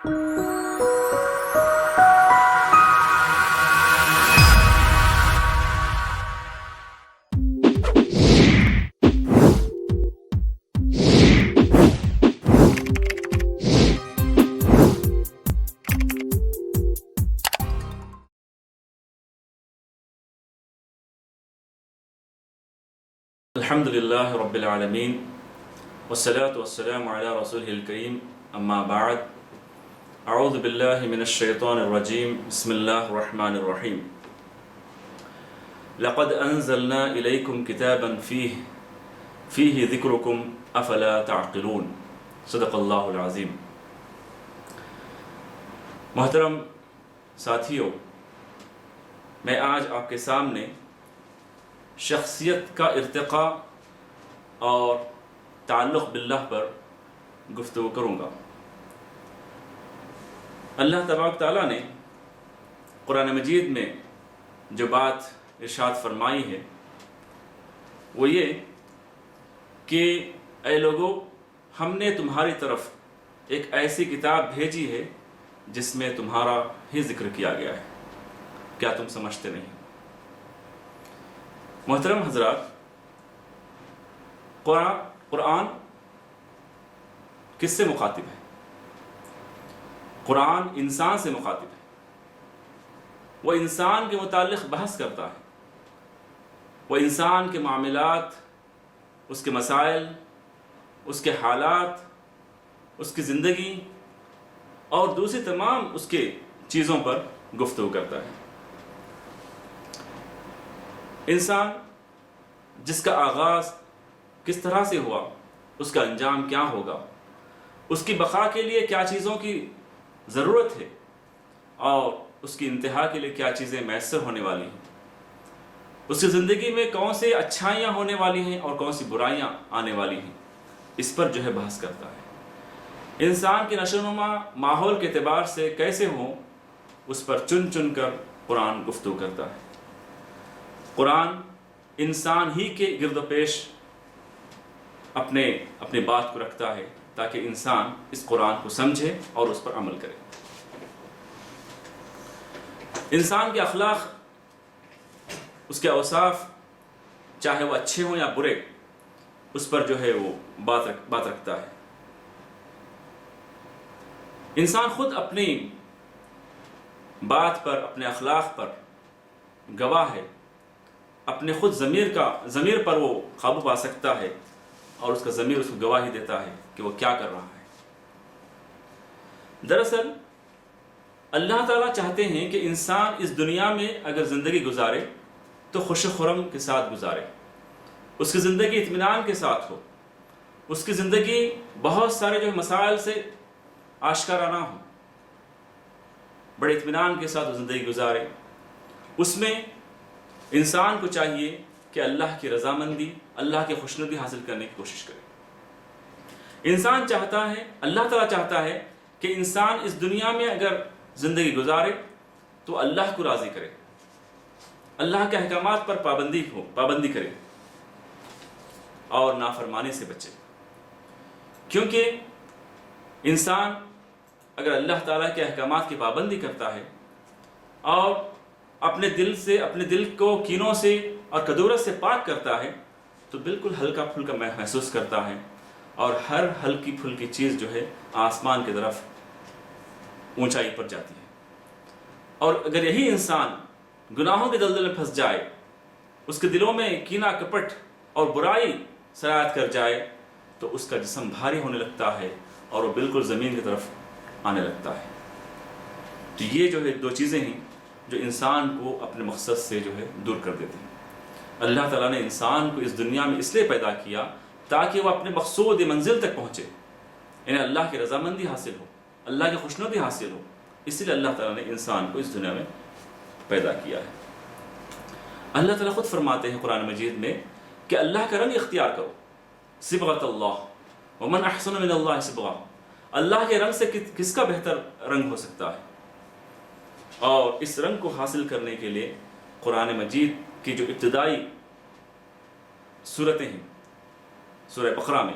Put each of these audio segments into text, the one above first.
الحمد لله رب العالمين والصلاة والسلام على رسوله الكريم أما بعد أعوذ بالله من الشيطان الرجيم بسم الله الرحمن الرحيم لقد أنزلنا إليكم كتابا فيه ذكركم أفلا تعقلون صدق اللہ العظیم۔ محترم ساتھیوں، میں آج آپ کے سامنے شخصیت کا ارتقاء اور تعلق باللہ پر گفتگو کروں گا۔ اللہ تبارک تعالیٰ نے قرآن مجید میں جو بات ارشاد فرمائی ہے وہ یہ کہ اے لوگو، ہم نے تمہاری طرف ایک ایسی کتاب بھیجی ہے جس میں تمہارا ہی ذکر کیا گیا ہے، کیا تم سمجھتے نہیں؟ محترم حضرات، قرآن کس سے مخاطب ہے؟ قرآن انسان سے مخاطب ہے۔ وہ انسان کے متعلق بحث کرتا ہے، وہ انسان کے معاملات، اس کے مسائل، اس کے حالات، اس کی زندگی اور دوسری تمام اس کے چیزوں پر گفتگو کرتا ہے۔ انسان جس کا آغاز کس طرح سے ہوا، اس کا انجام کیا ہوگا، اس کی بقا کے لیے کیا چیزوں کی ضرورت ہے اور اس کی انتہا کے لیے کیا چیزیں میسر ہونے والی ہیں، اس کی زندگی میں کون سی اچھائیاں ہونے والی ہیں اور کون سی برائیاں آنے والی ہیں، اس پر جو ہے بحث کرتا ہے۔ انسان کی نشو و نما ماحول کے اعتبار سے کیسے ہوں، اس پر چن چن کر قرآن گفتگو کرتا ہے۔ قرآن انسان ہی کے گرد و پیش اپنے بات کو رکھتا ہے تاکہ انسان اس قرآن کو سمجھے اور اس پر عمل کرے۔ انسان کے اخلاق، اس کے اوصاف، چاہے وہ اچھے ہوں یا برے، اس پر جو ہے وہ بات رکھتا ہے۔ انسان خود اپنی بات پر، اپنے اخلاق پر گواہ ہے، اپنے خود ضمیر پر وہ قابو پا سکتا ہے اور اس کا ضمیر اس کو گواہی دیتا ہے کہ وہ کیا کر رہا ہے۔ دراصل اللہ تعالیٰ چاہتے ہیں کہ انسان اس دنیا میں اگر زندگی گزارے تو خوش و خرم کے ساتھ گزارے، اس کی زندگی اطمینان کے ساتھ ہو، اس کی زندگی بہت سارے جو مسائل سے آشکارا نہ ہو، بڑے اطمینان کے ساتھ وہ زندگی گزارے۔ اس میں انسان کو چاہیے کہ اللہ کی رضامندی، اللہ کی خوشنودی حاصل کرنے کی کوشش کرے۔ انسان چاہتا ہے، اللہ تعالیٰ چاہتا ہے کہ انسان اس دنیا میں اگر زندگی گزارے تو اللہ کو راضی کرے، اللہ کے احکامات پر پابندی کرے اور نافرمانی سے بچے۔ کیونکہ انسان اگر اللہ تعالیٰ کے احکامات کی پابندی کرتا ہے اور اپنے دل کو کینوں سے اور کدورت سے پاک کرتا ہے تو بالکل ہلکا پھلکا محسوس کرتا ہے اور ہر ہلکی پھلکی چیز جو ہے آسمان کی طرف اونچائی پر جاتی ہے۔ اور اگر یہی انسان گناہوں کے دلدل میں پھنس جائے، اس کے دلوں میں کینہ کپٹ اور برائی سرایت کر جائے تو اس کا جسم بھاری ہونے لگتا ہے اور وہ بالکل زمین کی طرف آنے لگتا ہے۔ تو یہ جو ہے دو چیزیں ہیں جو انسان کو اپنے مقصد سے جو ہے دور کر دیتے ہیں۔ اللہ تعالیٰ نے انسان کو اس دنیا میں اس لیے پیدا کیا تاکہ وہ اپنے مقصود منزل تک پہنچے، یعنی اللہ کی رضامندی حاصل ہو، اللہ کی خوشنودی حاصل ہو۔ اس لیے اللہ تعالیٰ نے انسان کو اس دنیا میں پیدا کیا ہے۔ اللہ تعالیٰ خود فرماتے ہیں قرآن مجید میں کہ اللہ کا رنگ اختیار کرو، صبغۃ اللہ ومن احسن من اللہ صبغہ، اللہ کے رنگ سے کس کا بہتر رنگ ہو سکتا ہے؟ اور اس رنگ کو حاصل کرنے کے لیے قرآن مجید کی جو ابتدائی صورتیں ہیں، سورہ بقرہ میں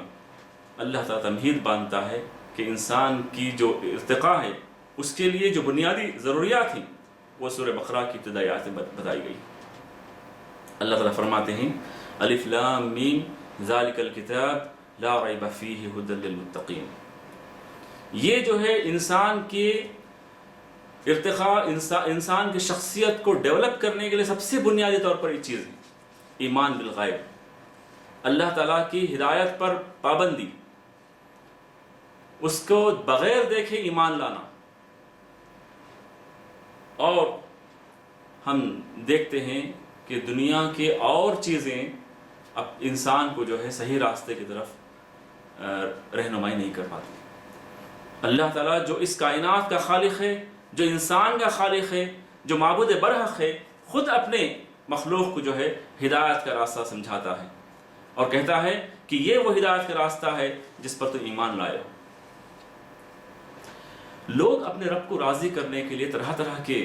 اللہ تعالیٰ تمہید باندھتا ہے کہ انسان کی جو ارتقاء ہے اس کے لیے جو بنیادی ضروریات ہیں وہ سورہ بقرہ کی ابتدائی آیت میں بتائی گئی۔ اللہ تعالیٰ فرماتے ہیں الف لام میم ذالک الکتاب لا ریب فیہ ھدی للمتقین۔ یہ جو ہے انسان کے ارتقاء، انسان کی شخصیت کو ڈیولپ کرنے کے لیے سب سے بنیادی طور پر یہ چیز ہے، ایمان بالغیب، اللہ تعالیٰ کی ہدایت پر پابندی، اس کو بغیر دیکھے ایمان لانا۔ اور ہم دیکھتے ہیں کہ دنیا کے اور چیزیں اب انسان کو جو ہے صحیح راستے کی طرف رہنمائی نہیں کر پاتی۔ اللہ تعالیٰ جو اس کائنات کا خالق ہے، جو انسان کا خالق ہے، جو معبود برحق ہے، خود اپنے مخلوق کو جو ہے ہدایت کا راستہ سمجھاتا ہے اور کہتا ہے کہ یہ وہ ہدایت کا راستہ ہے جس پر تو ایمان لائے ہو۔ لوگ اپنے رب کو راضی کرنے کے لیے طرح طرح کے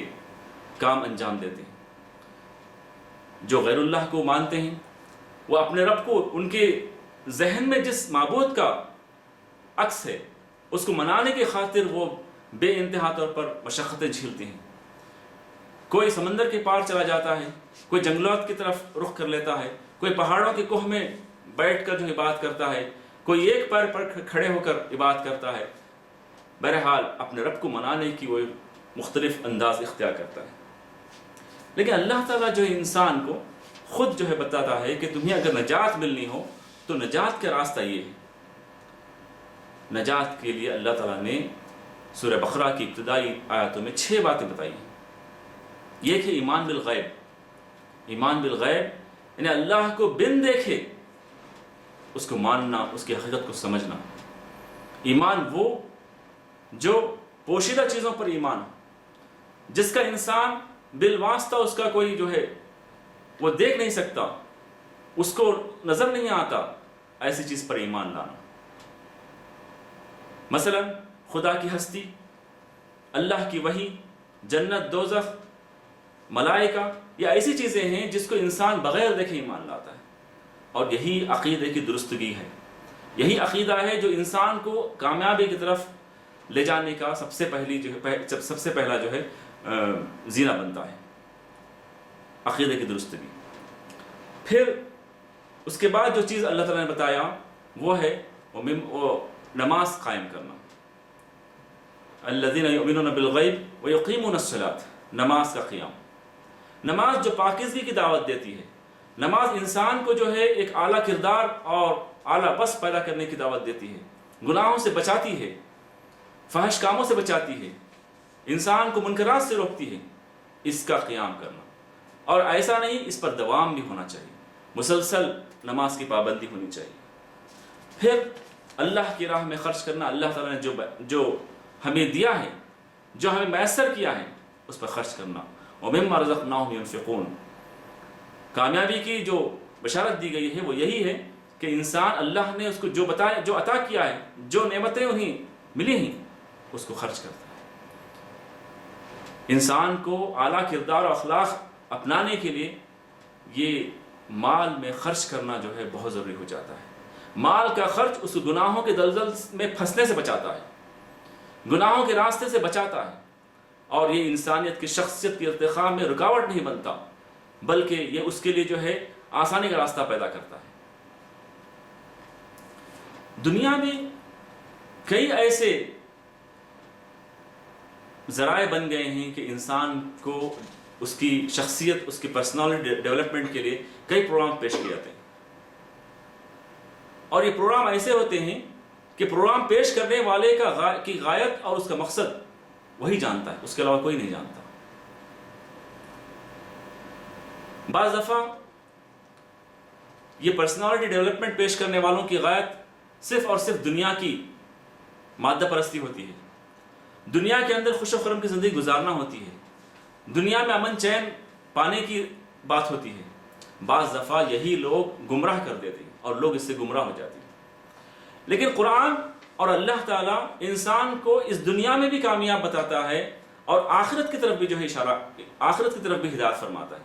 کام انجام دیتے ہیں۔ جو غیر اللہ کو مانتے ہیں وہ اپنے رب کو ان کے ذہن میں جس معبود کا عکس ہے اس کو منانے کی خاطر وہ بے انتہا طور پر مشقتیں جھیلتے ہیں۔ کوئی سمندر کے پار چلا جاتا ہے، کوئی جنگلات کی طرف رخ کر لیتا ہے، کوئی پہاڑوں کے کوہ میں بیٹھ کر جو عبادت کرتا ہے، کوئی ایک پیر پر کھڑے ہو کر عبادت کرتا ہے۔ بہرحال اپنے رب کو منانے کی وہ مختلف انداز اختیار کرتا ہے۔ لیکن اللہ تعالیٰ جو انسان کو خود جو ہے بتاتا ہے کہ تمہیں اگر نجات ملنی ہو تو نجات کا راستہ یہ ہے۔ نجات کے لیے اللہ تعالیٰ نے سورہ بقرہ کی ابتدائی آیاتوں میں 6 باتیں بتائی ہیں۔ یہ کہ ایمان بالغیب، ایمان بالغیب یعنی اللہ کو بن دیکھے اس کو ماننا، اس کی حقیقت کو سمجھنا۔ ایمان وہ جو پوشیدہ چیزوں پر ایمان ہو، جس کا انسان بالواسطہ اس کا کوئی جو ہے وہ دیکھ نہیں سکتا، اس کو نظر نہیں آتا، ایسی چیز پر ایمان لانا۔ مثلا خدا کی ہستی، اللہ کی وحی، جنت، دوزخ، ملائکہ، یہ ایسی چیزیں ہیں جس کو انسان بغیر دیکھے ایمان لاتا ہے۔ اور یہی عقیدے کی درستگی ہے، یہی عقیدہ ہے جو انسان کو کامیابی کی طرف لے جانے کا سب سے پہلا جو ہے زینہ بنتا ہے، عقیدے کی درستگی۔ پھر اس کے بعد جو چیز اللہ تعالیٰ نے بتایا وہ ہے وہ نماز قائم کرنا۔ الذین یؤمنون بالغیب ویقیمون الصلاۃ، نماز کا قیام۔ نماز جو پاکیزگی کی دعوت دیتی ہے، نماز انسان کو جو ہے ایک اعلیٰ کردار اور اعلیٰ بس پیدا کرنے کی دعوت دیتی ہے، گناہوں سے بچاتی ہے، فحش کاموں سے بچاتی ہے، انسان کو منکرات سے روکتی ہے۔ اس کا قیام کرنا، اور ایسا نہیں، اس پر دوام بھی ہونا چاہیے، مسلسل نماز کی پابندی ہونی چاہیے۔ پھر اللہ کی راہ میں خرچ کرنا، اللہ تعالیٰ نے جو ہمیں دیا ہے، جو ہمیں میسر کیا ہے، اس پر خرچ کرنا۔ وَمِمَّا رَزَقْنَاهُمْ يُنْفِقُونَ، کامیابی کی جو بشارت دی گئی ہے وہ یہی ہے کہ انسان اللہ نے اس کو جو عطا کیا ہے، جو نعمتیں انہیں ملی ہیں، اس کو خرچ کرتا ہے۔ انسان کو اعلیٰ کردار و اخلاق اپنانے کے لیے یہ مال میں خرچ کرنا جو ہے بہت ضروری ہو جاتا ہے۔ مال کا خرچ اس گناہوں کے دلدل میں پھنسنے سے بچاتا ہے، گناہوں کے راستے سے بچاتا ہے، اور یہ انسانیت کی شخصیت کی ارتقاء میں رکاوٹ نہیں بنتا، بلکہ یہ اس کے لیے جو ہے آسانی کا راستہ پیدا کرتا ہے۔ دنیا میں کئی ایسے ذرائع بن گئے ہیں کہ انسان کو اس کی شخصیت، اس کی پرسنالٹی ڈیولپمنٹ کے لیے کئی پروگرام پیش کیے جاتے ہیں، اور یہ پروگرام ایسے ہوتے ہیں کہ پروگرام پیش کرنے والے کی غایت اور اس کا مقصد وہی جانتا ہے، اس کے علاوہ کوئی نہیں جانتا۔ بعض دفعہ یہ پرسنالٹی ڈیولپمنٹ پیش کرنے والوں کی غایت صرف اور صرف دنیا کی مادہ پرستی ہوتی ہے، دنیا کے اندر خوش و خرم کی زندگی گزارنا ہوتی ہے، دنیا میں امن چین پانے کی بات ہوتی ہے۔ بعض دفعہ یہی لوگ گمراہ کر دیتے ہیں اور لوگ اس سے گمراہ ہو جاتے ہیں۔ لیکن قرآن اور اللہ تعالیٰ انسان کو اس دنیا میں بھی کامیاب بتاتا ہے اور آخرت کی طرف بھی جو ہے اشارہ، آخرت کی طرف بھی ہدایت فرماتا ہے،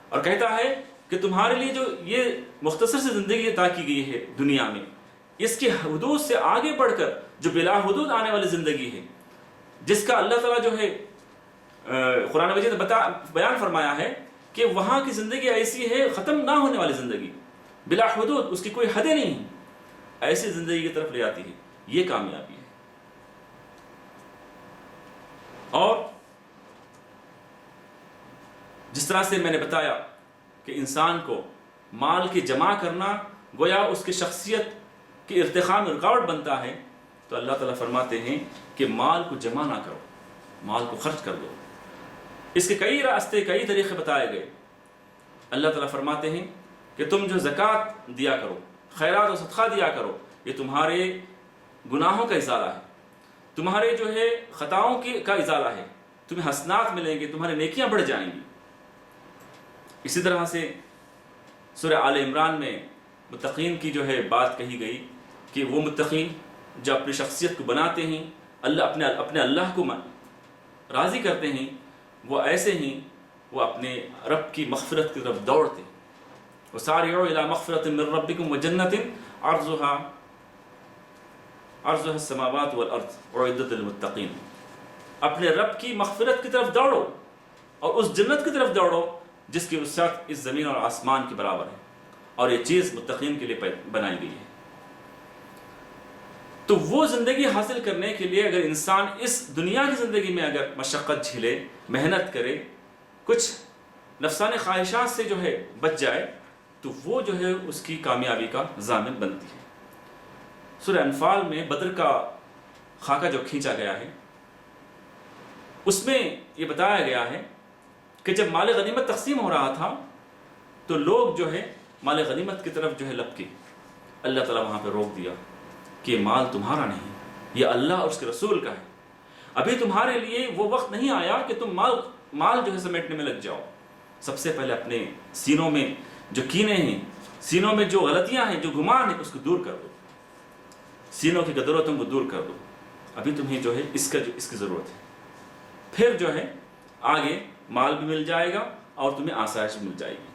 اور کہتا ہے کہ تمہارے لیے جو یہ مختصر سی زندگی عطا کی گئی ہے دنیا میں، اس کی حدود سے آگے بڑھ کر جو بلا حدود آنے والی زندگی ہے، جس کا اللہ تعالیٰ جو ہے قرآن مجید نے بیان فرمایا ہے کہ وہاں کی زندگی ایسی ہے ختم نہ ہونے والی زندگی، بلا حدود، اس کی کوئی حدیں نہیں ہیں، ایسی زندگی کی طرف لے آتی ہے، یہ کامیابی ہے۔ اور جس طرح سے میں نے بتایا کہ انسان کو مال کی جمع کرنا گویا اس کی شخصیت کی ارتقاء میں رکاوٹ بنتا ہے، تو اللہ تعالیٰ فرماتے ہیں کہ مال کو جمع نہ کرو، مال کو خرچ کر دو۔ اس کے کئی راستے، کئی طریقے بتائے گئے۔ اللہ تعالیٰ فرماتے ہیں کہ تم جو زکوٰۃ دیا کرو، خیرات و صدقہ دیا کرو، یہ تمہارے گناہوں کا ازالہ ہے، تمہارے جو ہے خطاؤں کا ازالہ ہے، تمہیں حسنات ملیں گے، تمہاری نیکیاں بڑھ جائیں گی۔ اسی طرح سے سورہ آل عمران میں متقین کی جو ہے بات کہی گئی کہ وہ متقین جو اپنی شخصیت کو بناتے ہیں، اپنے اللہ کو راضی کرتے ہیں، وہ ایسے ہیں وہ اپنے رب کی مغفرت کی طرف دوڑتے ہیں۔ وَسَارِعُوا إِلَىٰ مَغْفِرَةٍ مِّن رَّبِّكُمْ وَجَنَّةٍ عَرْضُهَا السَّمَاوَاتُ وَالْأَرْضُ أُعِدَّتْ لِلْمُتَّقِينَ، اپنے رب کی مغفرت کی طرف دوڑو اور اس جنت کی طرف دوڑو جس کی وسعت اس زمین اور آسمان کے برابر ہے، اور یہ چیز متقین کے لیے بنائی گئی ہے۔ تو وہ زندگی حاصل کرنے کے لیے اگر انسان اس دنیا کی زندگی میں اگر مشقت جھیلے، محنت کرے، کچھ نفسانی خواہشات سے جو ہے بچ جائے، تو وہ جو ہے اس کی کامیابی کا ضامن بنتی ہے۔ سورہ انفال میں بدر کا خاکہ جو کھینچا گیا ہے، اس میں یہ بتایا گیا ہے کہ جب مال غنیمت تقسیم ہو رہا تھا تو لوگ جو ہے مال غنیمت کی طرف جو ہے لپکے، اللہ تعالیٰ وہاں پہ روک دیا کہ یہ مال تمہارا نہیں، یہ اللہ اور اس کے رسول کا ہے، ابھی تمہارے لیے وہ وقت نہیں آیا کہ تم مال جو ہے سمیٹنے میں لگ جاؤ۔ سب سے پہلے اپنے سینوں میں جو کینے ہیں، سینوں میں جو غلطیاں ہیں، جو گمان ہیں، اس کو دور کر دو، سینوں کی قدرتوں کو دور کر دو، ابھی تمہیں جو ہے اس کی ضرورت ہے، پھر جو ہے آگے مال بھی مل جائے گا اور تمہیں آسائش مل جائے گی۔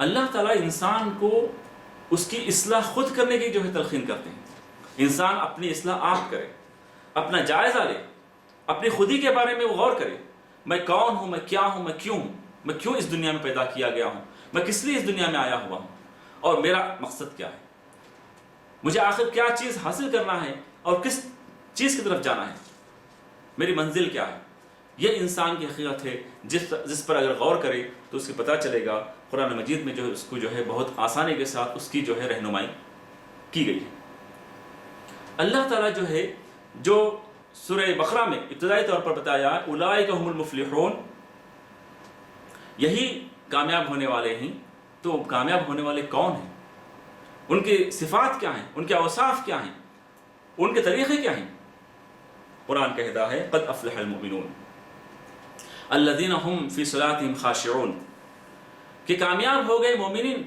اللہ تعالیٰ انسان کو اس کی اصلاح خود کرنے کی جو ہے تلقین کرتے ہیں۔ انسان اپنی اصلاح آپ کرے، اپنا جائزہ لے، اپنی خودی کے بارے میں وہ غور کرے، میں کون ہوں، میں کیا ہوں، میں کیوں ہوں، میں کیوں اس دنیا میں پیدا کیا گیا ہوں، میں کس لیے اس دنیا میں آیا ہوا ہوں، اور میرا مقصد کیا ہے، مجھے آخر کیا چیز حاصل کرنا ہے اور کس چیز کی طرف جانا ہے، میری منزل کیا ہے۔ یہ انسان کی حقیقت ہے جس پر اگر غور کرے تو اس کو پتہ چلے گا۔ قرآن مجید میں جو ہے اس کو جو ہے بہت آسانی کے ساتھ اس کی جو ہے رہنمائی کی گئی ہے۔ اللہ تعالیٰ جو ہے جو سورہ بقرہ میں ابتدائی طور پر بتایا اولئک هم المفلحون، یہی کامیاب ہونے والے ہیں، تو کامیاب ہونے والے کون ہیں، ان کی صفات کیا ہیں، ان کے اوصاف کیا ہیں، ان کے طریقے کیا ہیں۔ قرآن کہتا ہے قد افلح المؤمنون الذین هم فی صلاتهم خاشعون، کہ کامیاب ہو گئے مومنین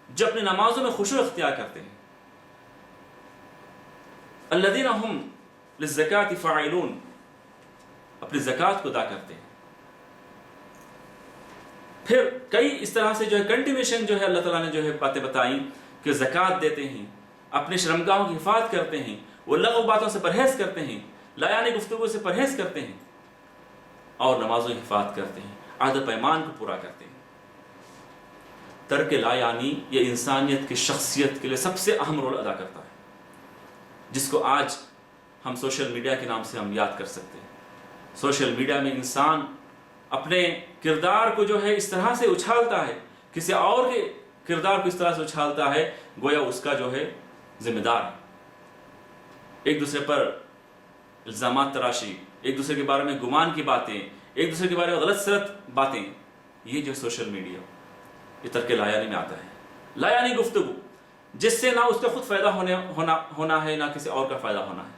جو اپنی نمازوں میں خشوع اختیار کرتے ہیں۔ الذین هم للزکاة فاعلون، اپنی زکوٰۃ کو ادا کرتے ہیں۔ پھر کئی اس طرح سے جو ہے کنٹینیوشن جو ہے اللہ تعالیٰ نے جو ہے باتیں بتائیں کہ زکوٰۃ دیتے ہیں، اپنی شرمگاہوں کی حفاظت کرتے ہیں، وہ لغو باتوں سے پرہیز کرتے ہیں، لایانی گفتگو سے پرہیز کرتے ہیں، اور نمازوں کی حفاظت کرتے ہیں، عہد و پیمان کو پورا کرتے ہیں۔ ترک لایانی یہ انسانیت کی شخصیت کے لیے سب سے اہم رول ادا کرتا ہے، جس کو آج ہم سوشل میڈیا کے نام سے ہم یاد کر سکتے ہیں۔ سوشل میڈیا میں انسان اپنے کردار کو جو ہے اس طرح سے اچھالتا ہے، کسی اور کے کردار کو اس طرح سے اچھالتا ہے گویا اس کا جو ہے ذمہ دار ہے۔ ایک دوسرے پر الزامات تراشی، ایک دوسرے کے بارے میں گمان کی باتیں، ایک دوسرے کے بارے میں غلط سلط باتیں، یہ جو سوشل میڈیا یہ ترک لایانی میں آتا ہے۔ لایانی گفتگو جس سے نہ اس کا خود فائدہ ہونا ہے، نہ کسی اور کا فائدہ ہونا ہے۔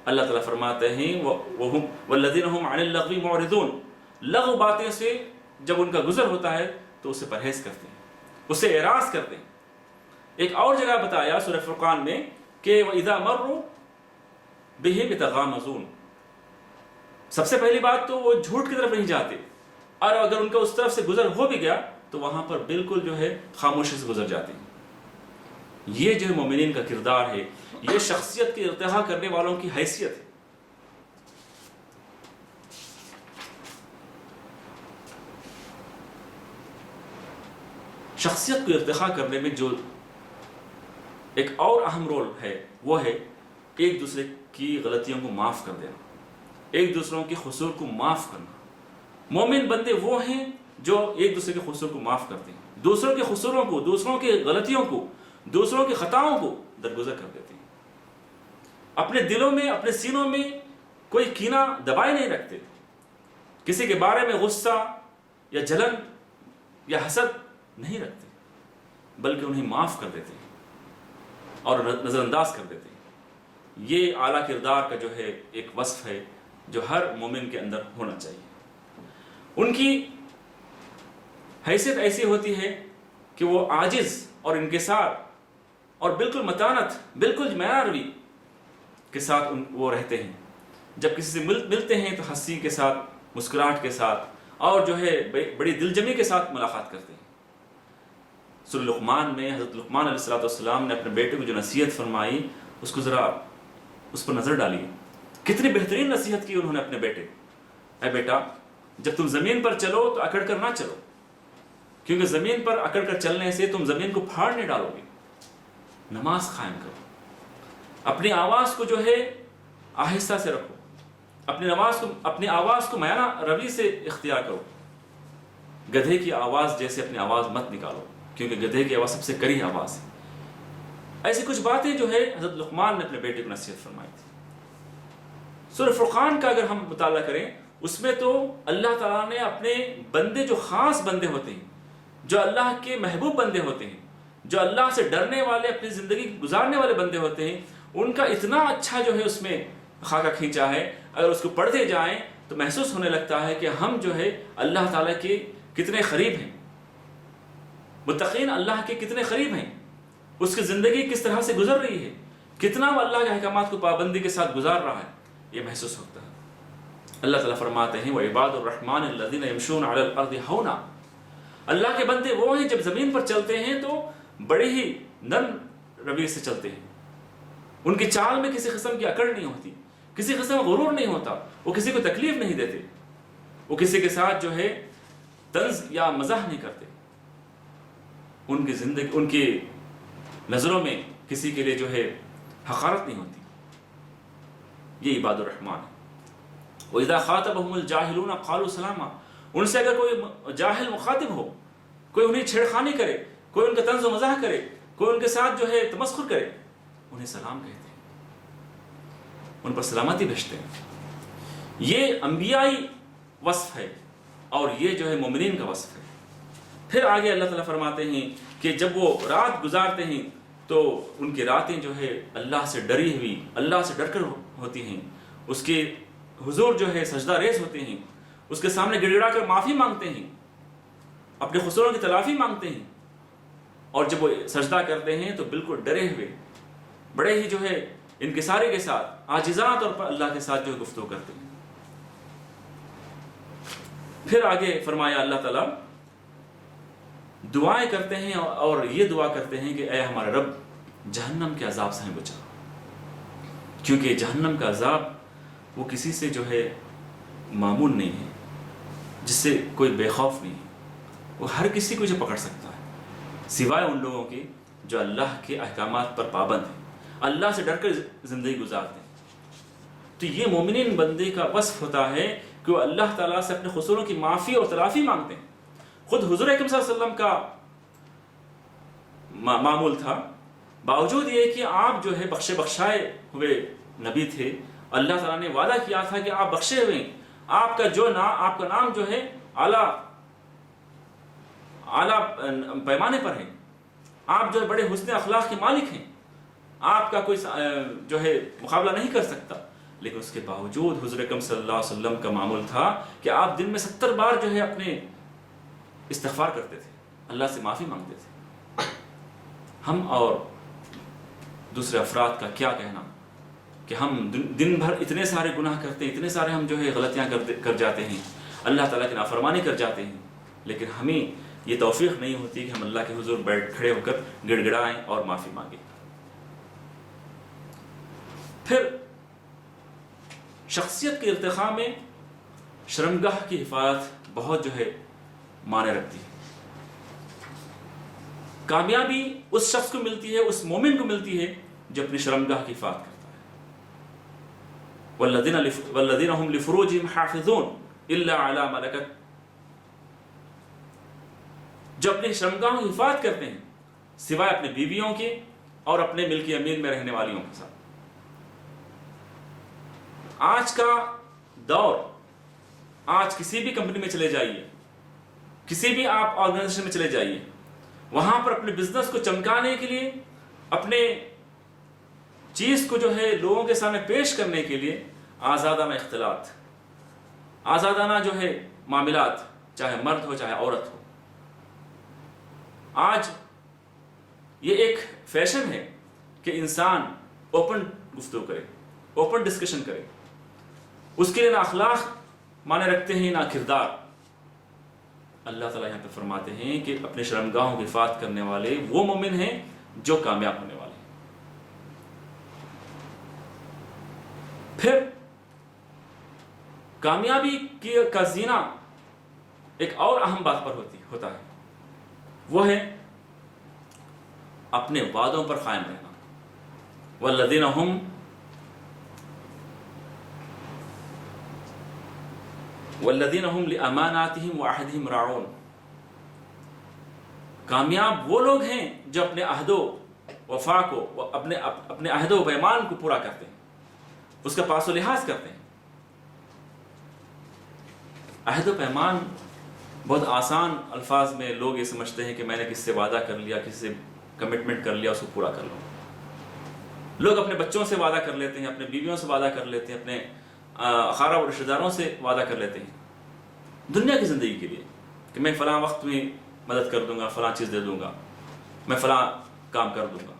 اللہ تعالیٰ فرماتے ہیں والذین هم عن اللغو معرضون، لغو باتیں سے جب ان کا گزر ہوتا ہے تو اسے پرہیز کرتے ہیں، اسے اعراض کرتے ہیں۔ ایک اور جگہ بتایا سورہ فرقان میں کہ وَإِذَا مَرُّوا بِهِمْ يَتَغَامَزُونَ، سب سے پہلی بات تو وہ جھوٹ کی طرف نہیں جاتے، اور اگر ان کا اس طرف سے گزر ہو بھی گیا تو وہاں پر بالکل جو ہے خاموشی سے گزر جاتے ہیں۔ یہ جو ہے مومنین کا کردار ہے، یہ شخصیت کے ارتقاء کرنے والوں کی حیثیت ہے۔ شخصیت کو ارتقاء کرنے میں جو ایک اور اہم رول ہے وہ ہے ایک دوسرے کی غلطیوں کو معاف کر دینا، ایک دوسروں کے قصور کو معاف کرنا۔ مومن بندے وہ ہیں جو ایک دوسرے کے قصور کو معاف کرتے ہیں، دوسروں کے قصوروں کو، دوسروں کی غلطیوں کو، دوسروں کی خطاؤں کو درگزر کر دیتے ہیں، اپنے دلوں میں، اپنے سینوں میں کوئی کینہ دبائے نہیں رکھتے، کسی کے بارے میں غصہ یا جلن یا حسد نہیں رکھتے، بلکہ انہیں معاف کر دیتے ہیں اور نظر انداز کر دیتے ہیں۔ یہ اعلیٰ کردار کا جو ہے ایک وصف ہے جو ہر مومن کے اندر ہونا چاہیے۔ ان کی حیثیت ایسی ہوتی ہے کہ وہ عاجز اور انکسار اور بالکل متانت، بالکل میانہ روی کے ساتھ وہ رہتے ہیں۔ جب کسی سے ملتے ہیں تو ہنسی کے ساتھ، مسکراہٹ کے ساتھ اور جو ہے بڑی دلجمی کے ساتھ ملاقات کرتے ہیں۔ سورہ لقمان میں حضرت لقمان علیہ السلام نے اپنے بیٹے کو جو نصیحت فرمائی، اس کو ذرا اس پر نظر ڈالیے، کتنی بہترین نصیحت کی انہوں نے اپنے بیٹے۔ اے بیٹا، جب تم زمین پر چلو تو اکڑ کر نہ چلو، کیونکہ زمین پر اکڑ کر چلنے سے تم زمین کو پھاڑنے ڈالو گے۔ نماز قائم کرو، اپنی آواز کو جو ہے آہستہ سے رکھو، اپنی آواز کو میانہ روی سے اختیار کرو۔ گدھے کی آواز جیسے اپنی آواز مت نکالو، کیونکہ گدھے کی آواز سب سے کڑی آواز ہے۔ ایسی کچھ باتیں جو ہے حضرت لقمان نے اپنے بیٹے کو نصیحت فرمائی تھی۔ سورہ فرقان کا اگر ہم مطالعہ کریں، اس میں تو اللہ تعالیٰ نے اپنے بندے جو خاص بندے ہوتے ہیں، جو اللہ کے محبوب بندے ہوتے ہیں، جو اللہ سے ڈرنے والے، اپنی زندگی گزارنے والے بندے ہوتے ہیں، ان کا اتنا اچھا جو ہے اس میں خاکہ کھینچا ہے۔ اگر اس کو پڑھتے جائیں تو محسوس ہونے لگتا ہے کہ ہم جو ہے اللہ تعالیٰ کے کتنے قریب ہیں، متقین اللہ کے کتنے قریب ہیں، اس کی زندگی کس طرح سے گزر رہی ہے، کتنا وہ اللہ کے احکامات کو پابندی کے ساتھ گزار رہا ہے، یہ محسوس ہوتا ہے۔ اللہ تعالیٰ فرماتے ہیں وَعِبَادُ الرَّحْمَنِ الَّذِينَ يَمْشُونَ عَلَى الْأَرْضِ هَوْنًا، اللہ کے بندے وہ ہیں جب زمین پر چلتے ہیں تو بڑے ہی نرم رویے سے چلتے ہیں، ان کی چال میں کسی قسم کی اکڑ نہیں ہوتی، کسی قسم کا غرور نہیں ہوتا، وہ کسی کو تکلیف نہیں دیتے، وہ کسی کے ساتھ جو ہے طنز یا مزاح نہیں کرتے، ان کی زندگی، ان کی نظروں میں کسی کے لیے جو ہے حقارت نہیں ہوتی۔ یہ عباد الرحمن ہے۔ وَإِذَا خَاطَبَهُمُ الْجَاهِلُونَ قَالُوا سَلَامًا، ان سے اگر کوئی جاہل مخاطب ہو، کوئی انہیں چھیڑخانی کرے، کوئی ان کا طنز و مزاح کرے، کوئی ان کے ساتھ جو ہے تمسخر کرے، انہیں سلام کہتے ہیں، ان پر سلامتی بھیجتے ہیں۔ یہ انبیائی وصف ہے اور یہ جو ہے مومنین کا وصف ہے۔ پھر آگے اللہ تعالیٰ فرماتے ہیں کہ جب وہ رات گزارتے ہیں تو ان کی راتیں جو ہے اللہ سے ڈری ہوئی، اللہ سے ڈر کر ہوتی ہیں، اس کے حضور جو ہے سجدہ ریز ہوتے ہیں، اس کے سامنے گڑ گڑا کر معافی مانگتے ہیں، اپنے قصوروں کی تلافی مانگتے ہیں، اور جب وہ سجدہ کرتے ہیں تو بالکل ڈرے ہوئے، بڑے ہی جو ہے انکساری کے ساتھ، عاجزانہ طور پر اللہ کے ساتھ جو ہے گفتگو کرتے ہیں۔ پھر آگے فرمایا اللہ تعالیٰ دعائیں کرتے ہیں اور یہ دعا کرتے ہیں کہ اے ہمارے رب جہنم کے عذاب سے ہمیں بچا، کیونکہ جہنم کا عذاب وہ کسی سے جو ہے معمول نہیں ہے، جس سے کوئی بے خوف نہیں ہے، وہ ہر کسی کو جو پکڑ سکتا ہے سوائے ان لوگوں کی جو اللہ کے احکامات پر پابند ہیں، اللہ سے ڈر کر زندگی گزارتے ہیں۔ تو یہ مومنین بندے کا وصف ہوتا ہے کہ وہ اللہ تعالیٰ سے اپنے قصوروں کی معافی اور تلافی مانگتے ہیں۔ خود حضور اکرم صلی اللہ علیہ وسلم کا معمول تھا، باوجود یہ کہ آپ جو ہے بخشائے ہوئے نبی تھے، اللہ تعالیٰ نے وعدہ کیا تھا کہ آپ بخشے ہوئے ہیں، آپ کا نام جو ہے اعلیٰ پیمانے پر ہے، آپ جو ہے بڑے حسن اخلاق کے مالک ہیں، آپ کا کوئی جو ہے مقابلہ نہیں کر سکتا، لیکن اس کے باوجود حضور اکرم صلی اللہ علیہ وسلم کا معمول تھا کہ آپ دن میں 70 بار جو ہے اپنے استغفار کرتے تھے، اللہ سے معافی مانگتے تھے۔ ہم اور دوسرے افراد کا کیا کہنا کہ ہم دن بھر اتنے سارے گناہ کرتے ہیں، اتنے سارے ہم جو ہے غلطیاں کر جاتے ہیں، اللہ تعالیٰ کی نافرمانی کر جاتے ہیں، لیکن ہمیں یہ توفیق نہیں ہوتی کہ ہم اللہ کے حضور کھڑے ہو کر گڑ گڑائیں اور معافی مانگیں۔ پھر شخصیت کے ارتقاء میں شرمگاہ کی حفاظت بہت جو ہے معنی رکھتی ہے۔ کامیابی اس شخص کو ملتی ہے، اس مومن کو ملتی ہے جو اپنی شرمگاہ کی حفاظت کرتا ہے۔ والذین هم لفروجهم حافظون الا علی ملکت، جو اپنی شرمگاہوں کی حفاظت کرتے ہیں سوائے اپنے بیویوں کے اور اپنے ملک امین میں رہنے والیوں کے ساتھ۔ آج کا دور، آج کسی بھی کمپنی میں چلے جائیے، کسی بھی آپ آرگنائزیشن میں چلے جائیے، وہاں پر اپنے بزنس کو چمکانے کے لیے، اپنے چیز کو جو ہے لوگوں کے سامنے پیش کرنے کے لیے آزادانہ اختلاط، آزادانہ جو ہے معاملات، چاہے مرد ہو چاہے عورت ہو۔ آج یہ ایک فیشن ہے کہ انسان اوپن گفتگو کرے، اوپن ڈسکشن کرے، اس کے لیے نہ اخلاق معنی رکھتے ہیں نہ کردار۔ اللہ تعالیٰ یہاں پہ فرماتے ہیں کہ اپنے شرمگاہوں کی حفاظت کرنے والے وہ مومن ہیں جو کامیاب ہونے والے ہیں۔ پھر کامیابی کا زینہ ایک اور اہم بات پر ہوتا ہے، وہ ہے اپنے وعدوں پر قائم رہنا۔ والذین هم لأماناتهم وعہدهم راعون، کامیاب وہ لوگ ہیں جو اپنے عہد و وفا کو، اپنے عہد و پیمان کو پورا کرتے ہیں، اس کا پاس و لحاظ کرتے ہیں۔ عہد و پیمان بہت آسان الفاظ میں لوگ یہ سمجھتے ہیں کہ میں نے کس سے وعدہ کر لیا، کس سے کمٹمنٹ کر لیا، اس کو پورا کر لوں۔ لوگ اپنے بچوں سے وعدہ کر لیتے ہیں، اپنے بیویوں سے وعدہ کر لیتے ہیں، اپنے اقارب اور رشتہ داروں سے وعدہ کر لیتے ہیں دنیا کی زندگی کے لیے کہ میں فلاں وقت میں مدد کر دوں گا، فلاں چیز دے دوں گا، میں فلاں کام کر دوں گا۔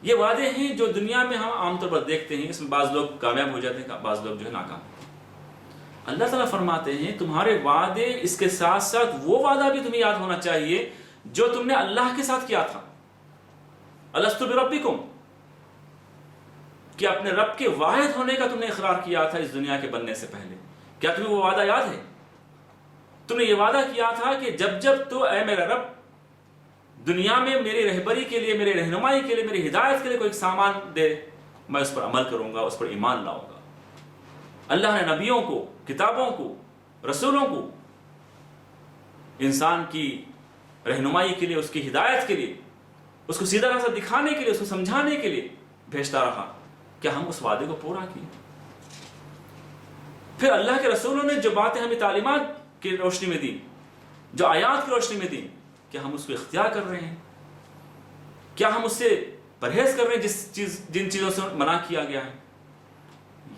یہ وعدے ہیں جو دنیا میں ہم عام طور پر دیکھتے ہیں، اس میں بعض لوگ کامیاب ہو جاتے ہیں، بعض لوگ جو ہے ناکام۔ اللہ تعالیٰ فرماتے ہیں تمہارے وعدے، اس کے ساتھ ساتھ وہ وعدہ بھی تمہیں یاد ہونا چاہیے جو تم نے اللہ کے ساتھ کیا تھا۔ الستُ بربکم، کہ اپنے رب کے واحد ہونے کا تم نے اقرار کیا تھا اس دنیا کے بننے سے پہلے۔ کیا تمہیں وہ وعدہ یاد ہے؟ تم نے یہ وعدہ کیا تھا کہ جب تو اے میرا رب دنیا میں میری رہبری کے لیے، میری رہنمائی کے لیے، میری ہدایت کے لیے کوئی سامان دے، میں اس پر عمل کروں گا، اس پر ایمان لاؤں گا۔ اللہ نے نبیوں کو، کتابوں کو، رسولوں کو انسان کی رہنمائی کے لیے، اس کی ہدایت کے لیے، اس کو سیدھا راستہ دکھانے کے لیے، اس کو سمجھانے کے لیے بھیجتا رہا۔ کیا ہم اس وعدے کو پورا کیے؟ پھر اللہ کے رسولوں نے جو باتیں ہمیں تعلیمات کی روشنی میں دی، جو آیات کی روشنی میں دی، کیا ہم اس کو اختیار کر رہے ہیں؟ کیا ہم اس سے پرہیز کر رہے ہیں جن چیزوں سے منع کیا گیا ہے؟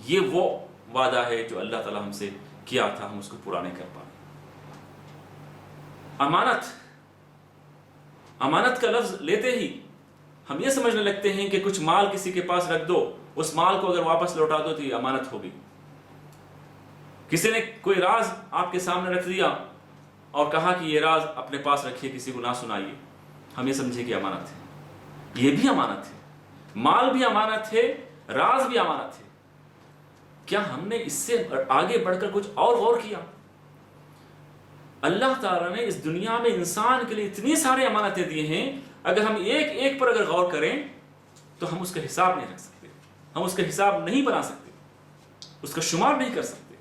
یہ وہ وعدہ ہے جو اللہ تعالیٰ ہم سے کیا تھا، ہم اس کو پورا نہیں کر پائے۔ امانت کا لفظ لیتے ہی ہم یہ سمجھنے لگتے ہیں کہ کچھ مال کسی کے پاس رکھ دو، اس مال کو اگر واپس لوٹا دو تو یہ امانت ہوگی۔ کسی نے کوئی راز آپ کے سامنے رکھ دیا اور کہا کہ یہ راز اپنے پاس رکھیے، کسی کو نہ سنائیے، ہم یہ سمجھے کہ امانت ہے۔ یہ بھی امانت ہے، مال بھی امانت ہے، راز بھی امانت ہے۔ کیا ہم نے اس سے آگے بڑھ کر کچھ اور غور کیا؟ اللہ تعالیٰ نے اس دنیا میں انسان کے لیے اتنی ساری امانتیں دی ہیں، اگر ہم ایک ایک پر اگر غور کریں تو ہم اس کا حساب نہیں رکھ سکتے، ہم اس کا حساب نہیں بنا سکتے، اس کا شمار نہیں کر سکتے۔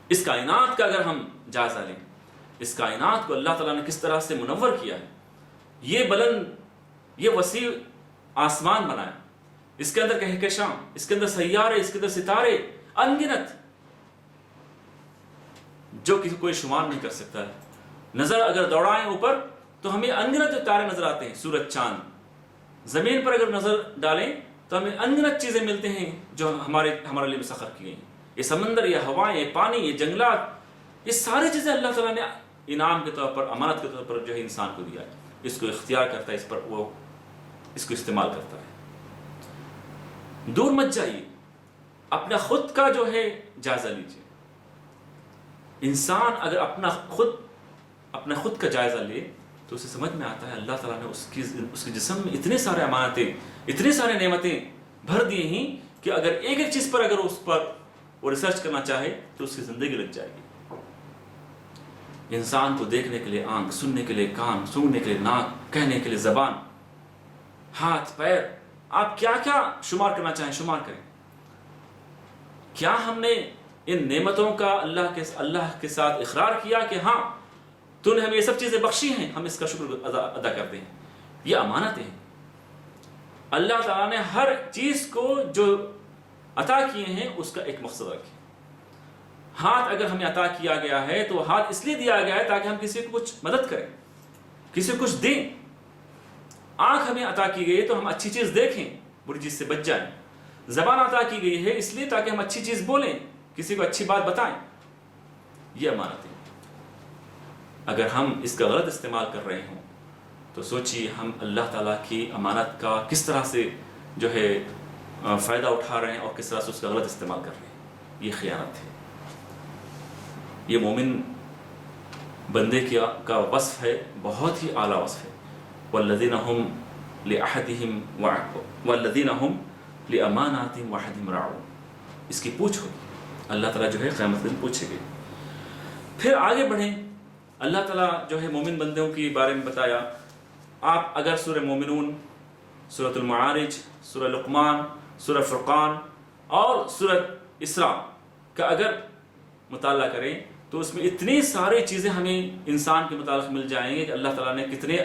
اس کائنات کا اگر ہم جائزہ لیں، اس کائنات کو اللہ تعالیٰ نے کس طرح سے منور کیا ہے، یہ بلند، یہ وسیع آسمان بنایا، اس کے اندر کہکشاں، اس کے اندر سیارے، اس کے اندر ستارے انگنت، جو کسی کوئی شمار نہیں کر سکتا ہے۔ نظر اگر دوڑائیں اوپر تو ہمیں انگنت جو تارے نظر آتے ہیں، سورج، چاند۔ زمین پر اگر نظر ڈالیں تو ہمیں انگنت چیزیں ملتے ہیں جو ہمارے لیے مسخر کی گئی ہیں۔ یہ سمندر، یہ ہوائیں، یہ پانی، یہ جنگلات، یہ ساری چیزیں اللہ تعالیٰ نے انعام کے طور پر، امانت کے طور پر جو ہے انسان کو دیا ہے۔ اس کو اختیار کرتا ہے، اس پر وہ اس کو استعمال کرتا ہے۔ دور مت جائیے، اپنا خود کا جو ہے جائزہ لیجیے۔ انسان اگر اپنا خود اپنا خود کا جائزہ لے تو اسے سمجھ میں آتا ہے اللہ تعالیٰ نے اس کے جسم میں اتنے سارے امانتیں، اتنے سارے نعمتیں بھر دیے ہیں کہ اگر ایک ایک چیز پر اگر اس پر وہ ریسرچ کرنا چاہے تو اس کی زندگی لگ جائے گی۔ انسان کو دیکھنے کے لیے آنکھ، سننے کے لیے کان، سونگنے کے لیے ناک، کہنے کے لیے زبان، ہاتھ، پیر، آپ کیا کیا شمار کرنا چاہیں شمار کریں۔ کیا ہم نے ان نعمتوں کا اللہ کے ساتھ اقرار کیا کہ ہاں تو نے ہمیں یہ سب چیزیں بخشی ہیں، ہم اس کا شکر ادا کرتے ہیں؟ یہ امانتیں ہیں۔ اللہ تعالیٰ نے ہر چیز کو جو عطا کیے ہیں اس کا ایک مقصد رکھے۔ ہاتھ اگر ہمیں عطا کیا گیا ہے تو ہاتھ اس لیے دیا گیا ہے تاکہ ہم کسی کو کچھ مدد کریں، کسی کو کچھ دیں۔ آنکھ ہمیں عطا کی گئی ہے تو ہم اچھی چیز دیکھیں، بری چیز سے بچ جائیں۔ زبان عطا کی گئی ہے اس لیے تاکہ ہم اچھی چیز بولیں، کسی کو اچھی بات بتائیں۔ یہ امانتیں۔ اگر ہم اس کا غلط استعمال کر رہے ہوں تو سوچیے ہم اللہ تعالیٰ کی امانت کا کس طرح سے جو ہے فائدہ اٹھا رہے ہیں اور کس طرح سے اس کا غلط استعمال کر رہے ہیں۔ یہ خیانت ہے۔ یہ مومن بندے کا وصف ہے، بہت ہی اعلیٰ وصف ہے۔ والذین ہم لعہدہم والذین ہم لاماناتہم وعہدہم راعون۔ اس کی پوچھ ہوگی، اللہ تعالیٰ جو ہے قیامت دن پوچھے گے۔ پھر آگے بڑھیں، اللہ تعالیٰ جو ہے مومن بندوں کے بارے میں بتایا۔ آپ اگر سورہ مومنون، سورۃ المعارج، سورہ لقمان، سورہ فرقان اور سورہ اسراء کا اگر مطالعہ کریں تو اس میں اتنی ساری چیزیں ہمیں انسان کے متعلق مل جائیں گے کہ اللہ تعالیٰ نے کتنے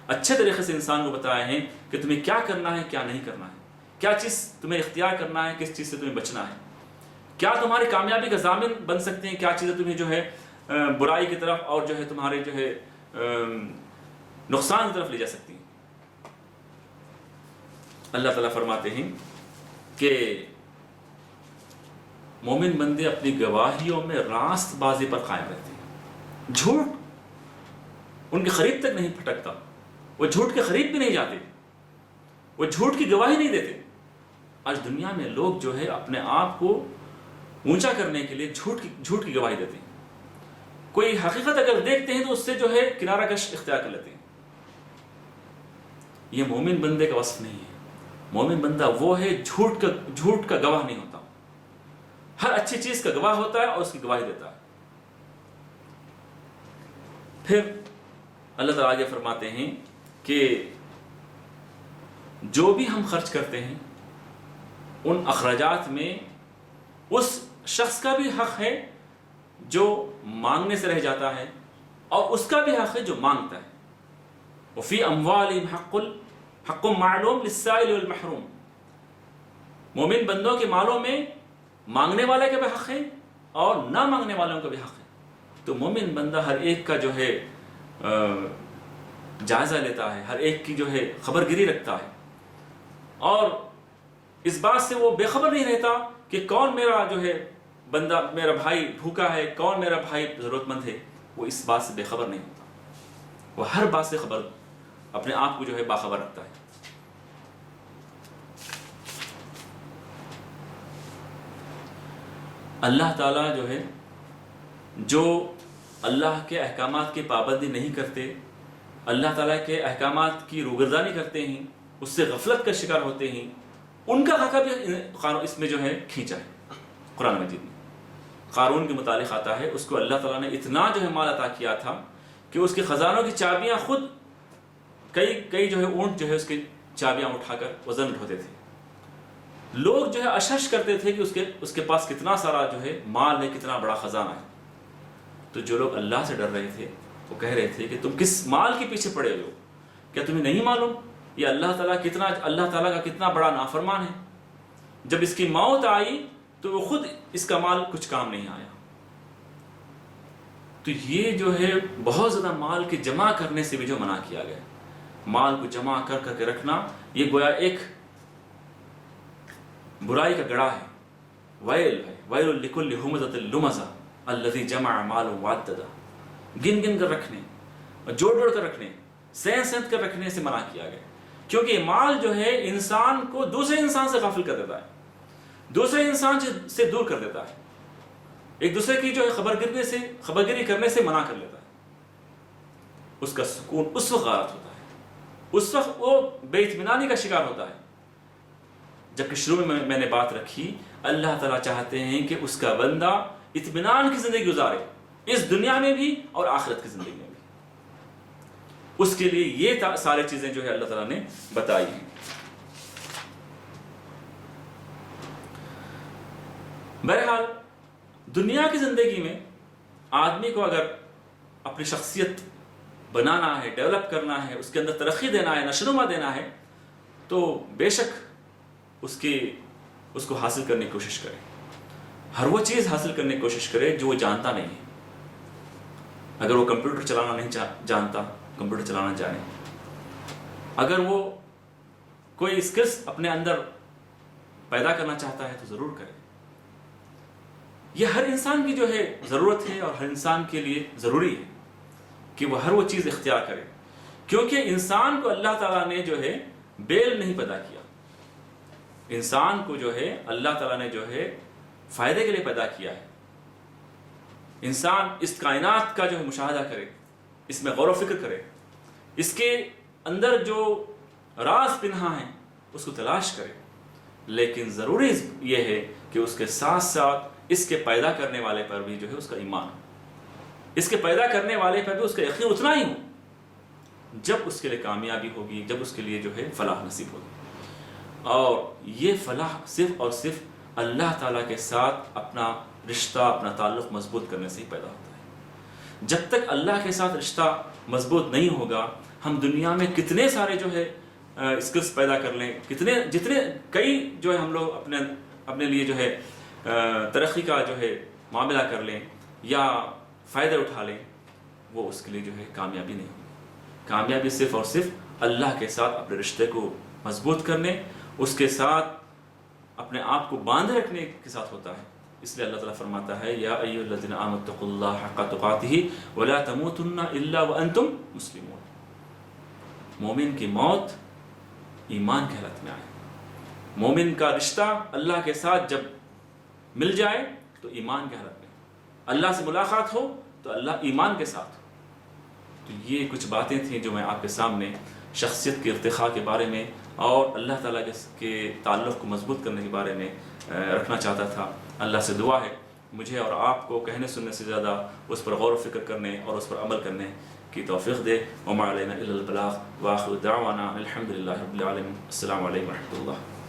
اچھے طریقے سے انسان کو بتایا ہے کہ تمہیں کیا کرنا ہے، کیا نہیں کرنا ہے، کیا چیز تمہیں اختیار کرنا ہے، کس چیز سے تمہیں بچنا ہے، کیا تمہاری کامیابی کا ضامن بن سکتے ہیں، کیا چیزیں تمہیں جو ہے برائی کی طرف اور جو ہے تمہارے جو ہے نقصان کی طرف لے جا سکتی ہیں۔ اللہ تعالیٰ فرماتے ہیں کہ مومن بندے اپنی گواہیوں میں راست بازی پر قائم رہتے ہیں، جھوٹ ان کے قریب تک نہیں پھٹکتا، وہ جھوٹ کے قریب بھی نہیں جاتے، وہ جھوٹ کی گواہی نہیں دیتے۔ آج دنیا میں لوگ جو ہے اپنے آپ کو اونچا کرنے کے لیے جھوٹ کی گواہی دیتے ہیں۔ کوئی حقیقت اگر دیکھتے ہیں تو اس سے جو ہے کنارہ کش اختیار کر لیتے ہیں۔ یہ مومن بندے کا وصف نہیں ہے۔ مومن بندہ وہ ہے جھوٹ کا گواہ نہیں ہوتا، ہر اچھی چیز کا گواہ ہوتا ہے اور اس کی گواہی دیتا ہے۔ پھر اللہ تعالیٰ آگے فرماتے ہیں کہ جو بھی ہم خرچ کرتے ہیں ان اخراجات میں اس شخص کا بھی حق ہے جو مانگنے سے رہ جاتا ہے اور اس کا بھی حق ہے جو مانگتا ہے۔ وفی اموالہم حق معلوم للسائل والمحروم۔ مومن بندوں کے مالوں میں مانگنے والے کا بھی حق ہے اور نہ مانگنے والوں کا بھی حق ہے۔ تو مومن بندہ ہر ایک کا جو ہے جائزہ لیتا ہے، ہر ایک کی جو ہے خبر گیری رکھتا ہے، اور اس بات سے وہ بے خبر نہیں رہتا کہ کون میرا جو ہے بندہ، میرا بھائی بھوکا ہے، کون میرا بھائی ضرورت مند ہے۔ وہ اس بات سے بے خبر نہیں ہوتا، وہ ہر بات سے خبر اپنے آپ کو جو ہے باخبر رکھتا ہے۔ اللہ تعالیٰ جو ہے جو اللہ کے احکامات کی پابندی نہیں کرتے، اللہ تعالیٰ کے احکامات کی روگردانی کرتے ہیں، اس سے غفلت کا شکار ہوتے ہیں، ان کا حق بھی اس میں جو ہے کھینچا ہے۔ قرآن مجید میں قارون کے متعلق آتا ہے، اس کو اللہ تعالیٰ نے اتنا جو ہے مال عطا کیا تھا کہ اس کے خزانوں کی چابیاں خود کئی جو ہے اونٹ جو ہے اس کی چابیاں اٹھا کر وزن اٹھاتے تھے۔ لوگ جو ہے اشش کرتے تھے کہ اس کے پاس کتنا سارا جو ہے مال ہے، کتنا بڑا خزانہ ہے۔ تو جو لوگ اللہ سے ڈر رہے تھے وہ کہہ رہے تھے کہ تم کس مال کے پیچھے پڑے ہوئے ہو؟ کیا تمہیں نہیں معلوم یہ اللہ تعالیٰ کا کتنا بڑا نافرمان ہے؟ جب اس کی موت آئی تو وہ خود اس کا مال کچھ کام نہیں آیا۔ تو یہ جو ہے بہت زیادہ مال کے جمع کرنے سے بھی جو منع کیا گیا، مال کو جمع کر کے رکھنا، یہ گویا ایک برائی کا گڑھا ہے، ویل ہے، ویل لکل ہمزۃ لمزہ الذی جمع مالا وعددہ۔ گن کر رکھنے اور جوڑ کر رکھنے، سینت کر رکھنے سے منع کیا گیا، کیونکہ مال جو ہے انسان کو دوسرے انسان سے غافل کر دیتا ہے، دوسرے انسان سے دور کر دیتا ہے، ایک دوسرے کی جو ہے خبر گیری کرنے سے منع کر لیتا ہے۔ اس کا سکون اس وقت غارت ہوتا ہے، اس وقت وہ بے اطمینانی کا شکار ہوتا ہے۔ جبکہ شروع میں میں نے بات رکھی، اللہ تعالیٰ چاہتے ہیں کہ اس کا بندہ اطمینان کی زندگی گزارے، اس دنیا میں بھی اور آخرت کی زندگی میں بھی۔ اس کے لیے یہ ساری چیزیں جو ہے اللہ تعالیٰ نے بتائی ہیں۔ بہرحال دنیا کی زندگی میں آدمی کو اگر اپنی شخصیت بنانا ہے، ڈیولپ کرنا ہے، اس کے اندر ترقی دینا ہے، نشوونما دینا ہے، تو بے شک اس کو حاصل کرنے کی کوشش کرے، ہر وہ چیز حاصل کرنے کی کوشش کرے جو وہ جانتا نہیں ہے۔ اگر وہ کمپیوٹر چلانا نہیں جانتا، کمپیوٹر چلانا جانے۔ اگر وہ کوئی اسکلس اپنے اندر پیدا کرنا چاہتا ہے تو ضرور کرے۔ یہ ہر انسان کی جو ہے ضرورت ہے، اور ہر انسان کے لیے ضروری ہے کہ وہ ہر وہ چیز اختیار کرے، کیونکہ انسان کو اللہ تعالیٰ نے جو ہے بیل نہیں پیدا کیا۔ انسان کو جو ہے اللہ تعالیٰ نے جو ہے فائدے کے لیے پیدا کیا ہے۔ انسان اس کائنات کا جو ہے مشاہدہ کرے، اس میں غور و فکر کرے، اس کے اندر جو راز پنہا ہیں اس کو تلاش کرے، لیکن ضروری یہ ہے کہ اس کے ساتھ ساتھ اس کے پیدا کرنے والے پر بھی جو ہے اس کا ایمان، اس کے پیدا کرنے والے پر بھی اس کا یقین اتنا ہی ہو، جب اس کے لیے کامیابی ہوگی، جب اس کے لیے جو ہے فلاح نصیب ہوگی۔ اور یہ فلاح صرف اور صرف اللہ تعالیٰ کے ساتھ اپنا رشتہ، اپنا تعلق مضبوط کرنے سے ہی پیدا ہوتا ہے۔ جب تک اللہ کے ساتھ رشتہ مضبوط نہیں ہوگا، ہم دنیا میں کتنے سارے جو ہے اسکلس پیدا کر لیں، کئی جو ہے ہم لوگ اپنے لیے جو ہے ترقی کا جو ہے معاملہ کر لیں یا فائدہ اٹھا لیں، وہ اس کے لیے جو ہے کامیابی نہیں ہوگی۔ کامیابی صرف اور صرف اللہ کے ساتھ اپنے رشتے کو مضبوط کرنے، اس کے ساتھ اپنے آپ کو باندھے رکھنے کے ساتھ ہوتا ہے۔ اس لیے اللہ تعالیٰ فرماتا ہے یا ایھا الذین آمنوا اتقوا اللہ حق تقاتہ ولا تموتن الا وانتم مسلمون۔ مومن کی موت ایمان کی حالت میں آئے۔ مومن کا رشتہ اللہ کے ساتھ جب مل جائے تو ایمان کی حالت میں، اللہ سے ملاقات ہو تو اللہ ایمان کے ساتھ ہو۔ تو یہ کچھ باتیں تھیں جو میں آپ کے سامنے شخصیت کے ارتقاء کے بارے میں اور اللہ تعالیٰ کے تعلق کو مضبوط کرنے کے بارے میں رکھنا چاہتا تھا۔ اللہ سے دعا ہے مجھے اور آپ کو کہنے سننے سے زیادہ اس پر غور و فکر کرنے اور اس پر عمل کرنے کی توفیق دے۔ وما علینا الا البلاغ، وآخر دعوانا الحمد للہ رب العالمین۔ السلام علیکم ورحمۃ اللہ۔